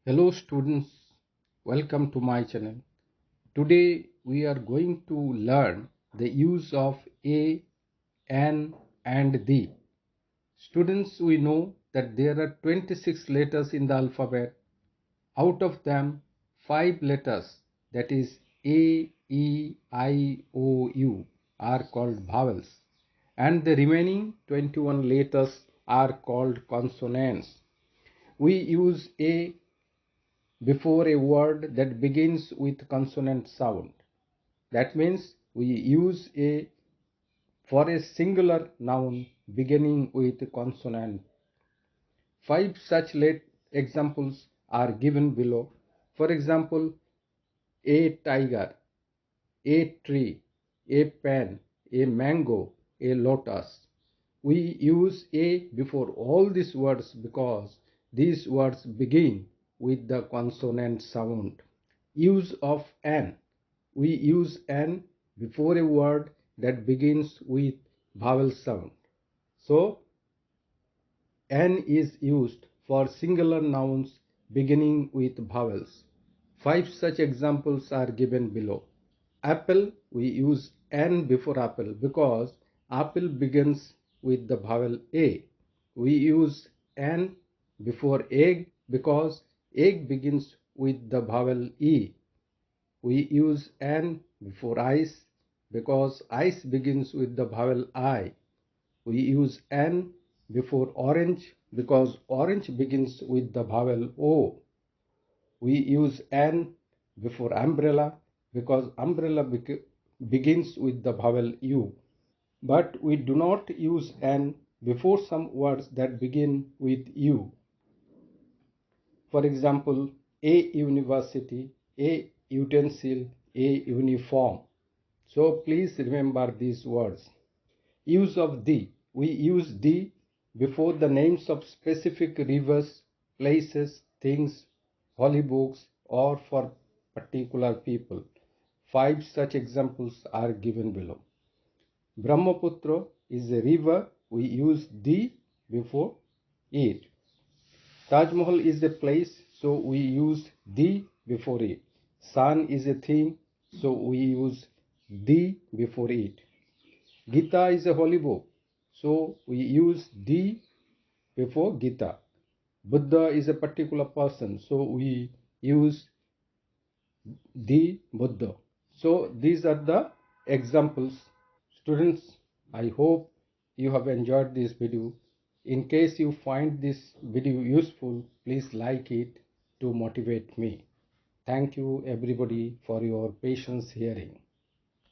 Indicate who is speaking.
Speaker 1: Hello students, welcome to my channel. Today we are going to learn the use of a, an and the. Students, we know that there are 26 letters in the alphabet. Out of them, 5 letters, that is A, E, I, O, U, are called vowels, and the remaining 21 letters are called consonants. We use a before a word that begins with consonant sound. That means we use a for a singular noun beginning with consonant. 5 such late examples are given below. For example, a tiger, a tree, a pen, a mango, a lotus. We use a before all these words because these words begin with the consonant sound. Use of an. We use an before a word that begins with vowel sound. So, an is used for singular nouns beginning with vowels. 5 such examples are given below. Apple, we use an before apple because apple begins with the vowel A. We use an before egg because egg begins with the vowel E. We use an before ice because ice begins with the vowel I. We use an before orange because orange begins with the vowel O. We use an before umbrella because umbrella begins with the vowel U. But we do not use an before some words that begin with U. For example, a university, a utensil, a uniform. So please remember these words. Use of the. We use the before the names of specific rivers, places, things, holy books, or for particular people. 5 such examples are given below. Brahmaputra is a river. We use the before it. Taj Mahal is a place, so we use the before it. Sun is a thing, so we use the before it. Gita is a holy book, so we use the before Gita. Buddha is a particular person, so we use the Buddha. So these are the examples. Students, I hope you have enjoyed this video. In case you find this video useful, please like it to motivate me. Thank you everybody for your patience hearing.